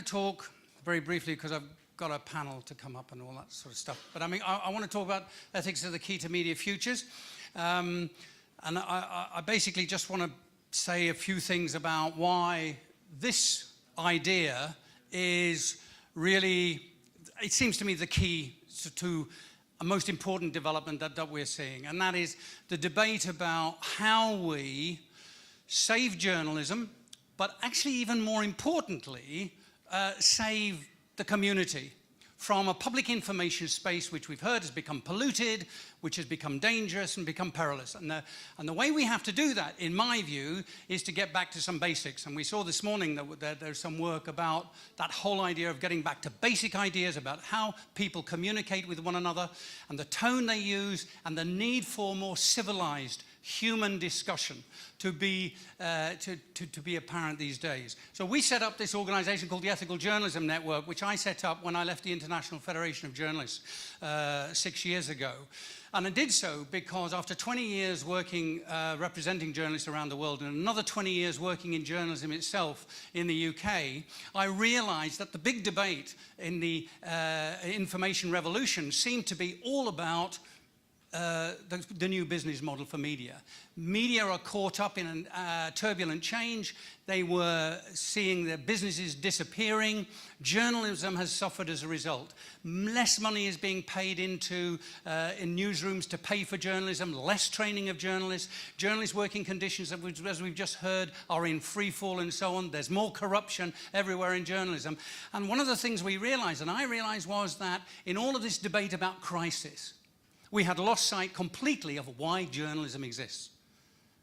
talk very briefly, because I've got a panel to come up and all that sort of stuff. But I mean, I want to talk about ethics as the key to media futures. And I basically just want to say a few things about why this idea is really, it seems to me, the key to a most important development that we're seeing. And that is the debate about how we save journalism, but actually even more importantly, save the community from a public information space which we've heard has become polluted, which has become dangerous and become perilous. And the way we have to do that, in my view, is to get back to some basics. And we saw this morning that there's some work about that whole idea of getting back to basic ideas about how people communicate with one another and the tone they use and the need for more civilized human discussion to be apparent these days. So we set up this organization called the Ethical Journalism Network, which I set up when I left the International Federation of Journalists 6 years ago. And I did so because after 20 years working, representing journalists around the world, and another 20 years working in journalism itself in the UK, I realized that the big debate in the information revolution seemed to be all about the new business model for media. Media are caught up in turbulent change. They were seeing their businesses disappearing. Journalism has suffered as a result. Less money is being paid into in newsrooms to pay for journalism, less training of journalists. Journalists' working conditions, as we've just heard, are in free fall and so on. There's more corruption everywhere in journalism. And one of the things we realized, and I realized, was that in all of this debate about crisis, we had lost sight completely of why journalism exists,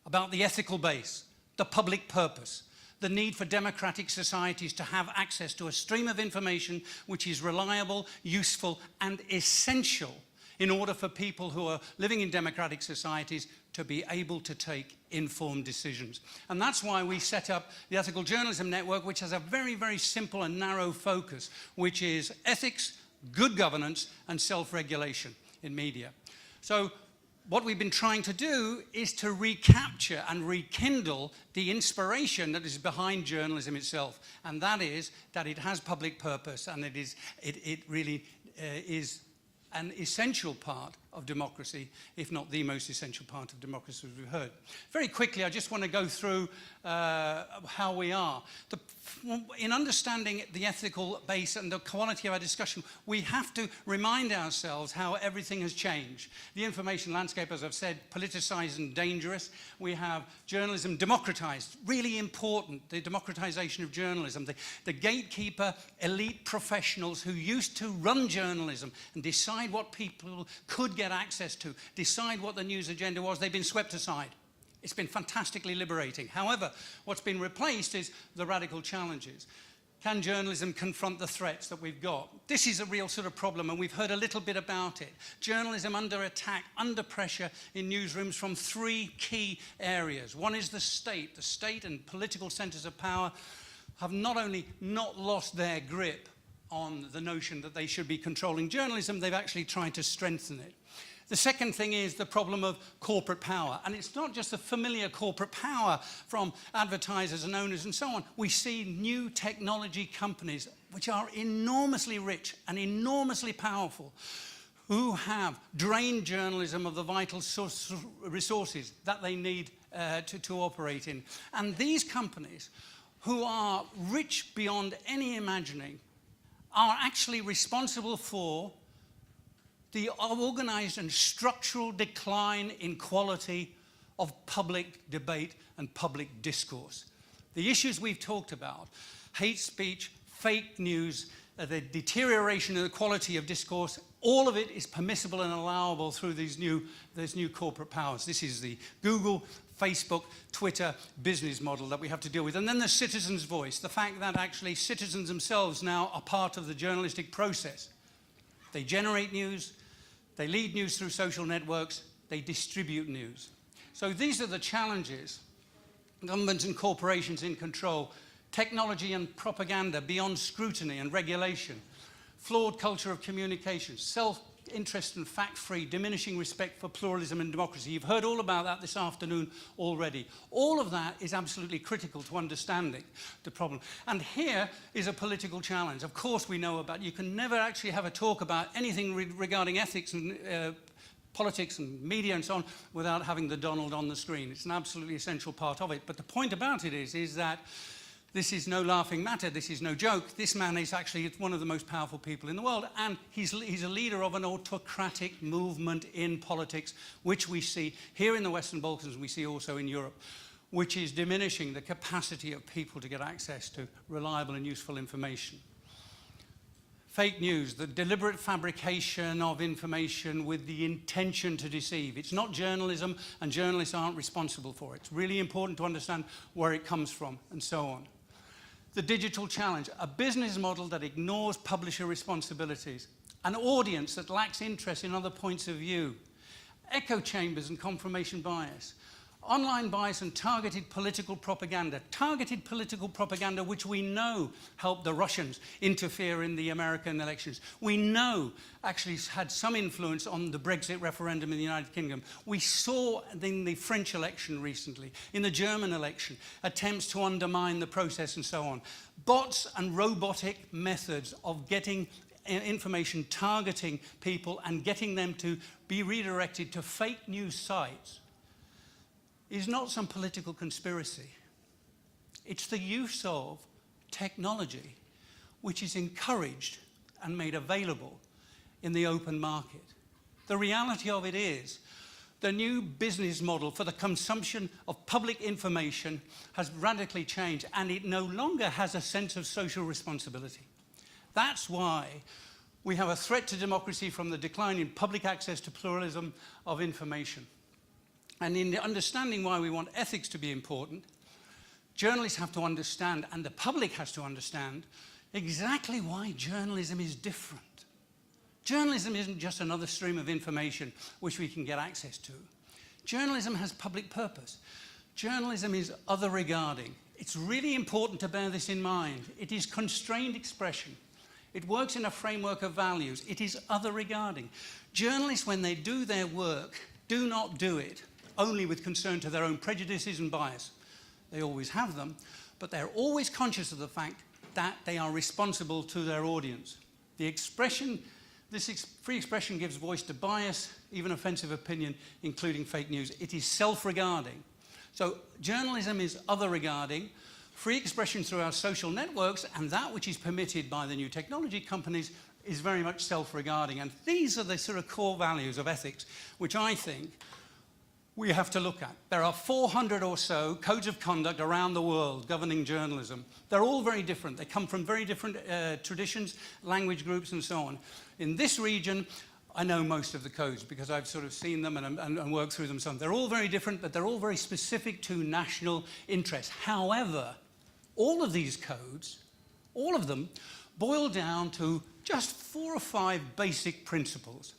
about the ethical base, the public purpose, the need for democratic societies to have access to a stream of information which is reliable, useful, and essential in order for people who are living in democratic societies to be able to take informed decisions. And that's why we set up the Ethical Journalism Network, which has a very, very simple and narrow focus, which is ethics, good governance, and self-regulation in media. So what we've been trying to do is to recapture and rekindle the inspiration that is behind journalism itself, and that is that it has public purpose, and it really is an essential part of democracy, if not the most essential part of democracy, as we've heard. Very quickly, I just want to go through how we are. In understanding the ethical base and the quality of our discussion, we have to remind ourselves how everything has changed. The information landscape, as I've said, politicized and dangerous. We have journalism democratized, really important, the democratization of journalism. The gatekeeper, elite professionals who used to run journalism and decide what people could get access to, decide what the news agenda was, they've been swept aside. It's been fantastically liberating. However, what's been replaced is the radical challenges. Can journalism confront the threats that we've got? This is a real sort of problem, and we've heard a little bit about it. Journalism under attack, under pressure in newsrooms from three key areas. One is the state. The state and political centers of power have not only not lost their grip on the notion that they should be controlling journalism, they've actually tried to strengthen it. The second thing is the problem of corporate power. And it's not just the familiar corporate power from advertisers and owners and so on. We see new technology companies which are enormously rich and enormously powerful, who have drained journalism of the vital resources that they need to operate in. And these companies, who are rich beyond any imagining, are actually responsible for the organized and structural decline in quality of public debate and public discourse. The issues we've talked about, hate speech, fake news, the deterioration in the quality of discourse, all of it is permissible and allowable through these new corporate powers. This is the Google, Facebook, Twitter business model that we have to deal with. And then the citizen's voice, the fact that actually citizens themselves now are part of the journalistic process. They generate news, they lead news through social networks, they distribute news. So these are the challenges. Governments and corporations in control, technology and propaganda beyond scrutiny and regulation, flawed culture of communication, interest and fact-free, diminishing respect for pluralism and democracy. You've heard all about that this afternoon already. All of that is absolutely critical to understanding the problem. And here is a political challenge. Of course we know about, you can never actually have a talk about anything regarding ethics and politics and media and so on without having the Donald on the screen. It's an absolutely essential part of it. But the point about it is that this is no laughing matter, this is no joke. This man is actually one of the most powerful people in the world, and he's a leader of an autocratic movement in politics, which we see here in the Western Balkans, and we see also in Europe, which is diminishing the capacity of people to get access to reliable and useful information. Fake news, the deliberate fabrication of information with the intention to deceive. It's not journalism, and journalists aren't responsible for it. It's really important to understand where it comes from, and so on. The digital challenge, a business model that ignores publisher responsibilities, an audience that lacks interest in other points of view, echo chambers and confirmation bias, online bias and targeted political propaganda which we know helped the Russians interfere in the American elections. We know actually had some influence on the Brexit referendum in the United Kingdom. We saw in the French election recently, in the German election, attempts to undermine the process and so on. Bots and robotic methods of getting information, targeting people and getting them to be redirected to fake news sites is not some political conspiracy. It's the use of technology which is encouraged and made available in the open market. The reality of it is the new business model for the consumption of public information has radically changed, and it no longer has a sense of social responsibility. That's why we have a threat to democracy from the decline in public access to pluralism of information. And in understanding why we want ethics to be important, journalists have to understand, and the public has to understand, exactly why journalism is different. Journalism isn't just another stream of information which we can get access to. Journalism has public purpose. Journalism is other regarding. It's really important to bear this in mind. It is constrained expression. It works in a framework of values. It is other regarding. Journalists, when they do their work, do not do it only with concern to their own prejudices and bias. They always have them, but they're always conscious of the fact that they are responsible to their audience. This free expression gives voice to bias, even offensive opinion, including fake news. It is self-regarding. So journalism is other-regarding. Free expression through our social networks and that which is permitted by the new technology companies is very much self-regarding. And these are the sort of core values of ethics, which I think we have to look at. There are 400 or so codes of conduct around the world governing journalism. They're all very different. They come from very different traditions, language groups, and so on. In this region, I know most of the codes because I've sort of seen them and worked through them some. They're all very different, but they're all very specific to national interest. However, all of these codes, all of them, boil down to just 4 or 5 basic principles.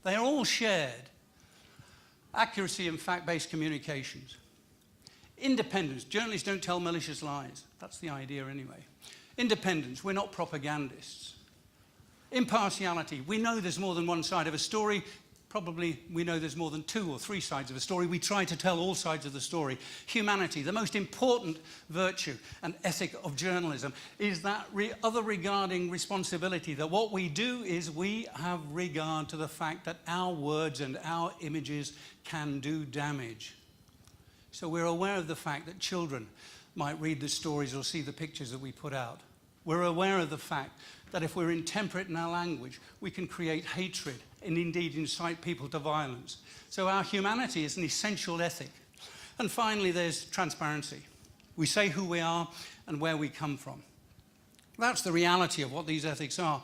They are all shared. Accuracy and fact-based communications. Independence. Journalists don't tell malicious lies. That's the idea anyway. Independence. We're not propagandists. Impartiality. We know there's more than one side of a story. Probably we know there's more than 2 or 3 sides of a story. We try to tell all sides of the story. Humanity. The most important virtue and ethic of journalism is that other regarding responsibility, that what we do is we have regard to the fact that our words and our images can do damage. So we're aware of the fact that children might read the stories or see the pictures that we put out. We're aware of the fact that if we're intemperate in our language, we can create hatred and indeed incite people to violence. So our humanity is an essential ethic. And finally, there's transparency. We say who we are and where we come from. That's the reality of what these ethics are.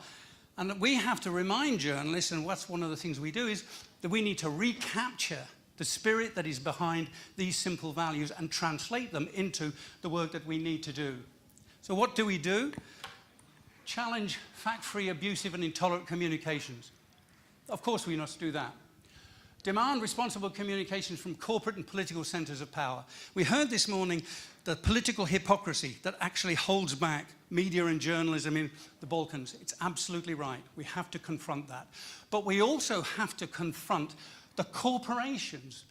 And we have to remind journalists, and what's one of the things we do, is that we need to recapture the spirit that is behind these simple values and translate them into the work that we need to do. So what do? Challenge fact-free, abusive and intolerant communications. Of course we must do that. Demand responsible communications from corporate and political centres of power. We heard this morning the political hypocrisy that actually holds back media and journalism in the Balkans. It's absolutely right. We have to confront that. But we also have to confront the corporations,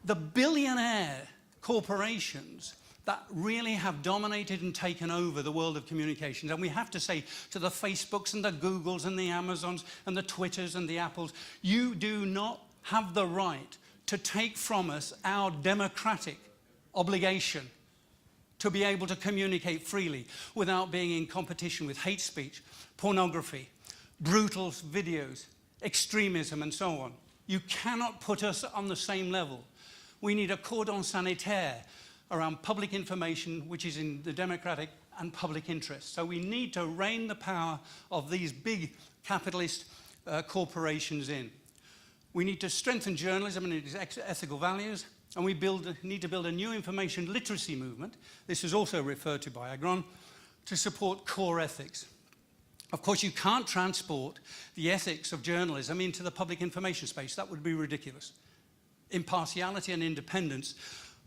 the billionaire corporations that really have dominated and taken over the world of communications. And we have to say to the Facebooks and the Googles and the Amazons and the Twitters and the Apples, you do not have the right to take from us our democratic obligation to be able to communicate freely without being in competition with hate speech, pornography, brutal videos, extremism, and so on. You cannot put us on the same level. We need a cordon sanitaire around public information, which is in the democratic and public interest. So we need to rein the power of these big capitalist corporations in. We need to strengthen journalism and its ethical values, and we need to build a new information literacy movement, this is also referred to by Aidan, to support core ethics. Of course, you can't transport the ethics of journalism into the public information space. That would be ridiculous. Impartiality and independence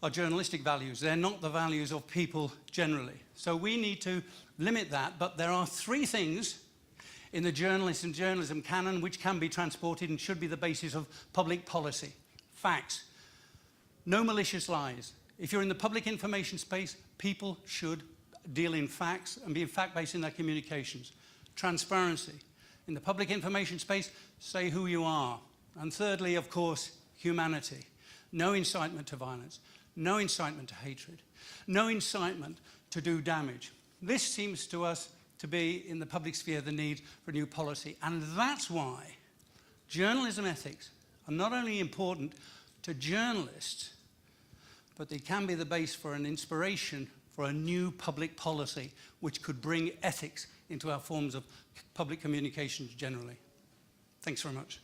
are journalistic values. They're not the values of people generally. So we need to limit that, but there are three things in the journalist and journalism canon which can be transported and should be the basis of public policy. Facts. No malicious lies. If you're in the public information space, people should deal in facts and be fact-based in their communications. Transparency. In the public information space, say who you are. And thirdly, of course, humanity. No incitement to violence. No incitement to hatred. No incitement to do damage. This seems to us to be in the public sphere the need for a new policy. And that's why journalism ethics are not only important to journalists, but they can be the base for an inspiration for a new public policy which could bring ethics into our forms of public communications generally. Thanks very much.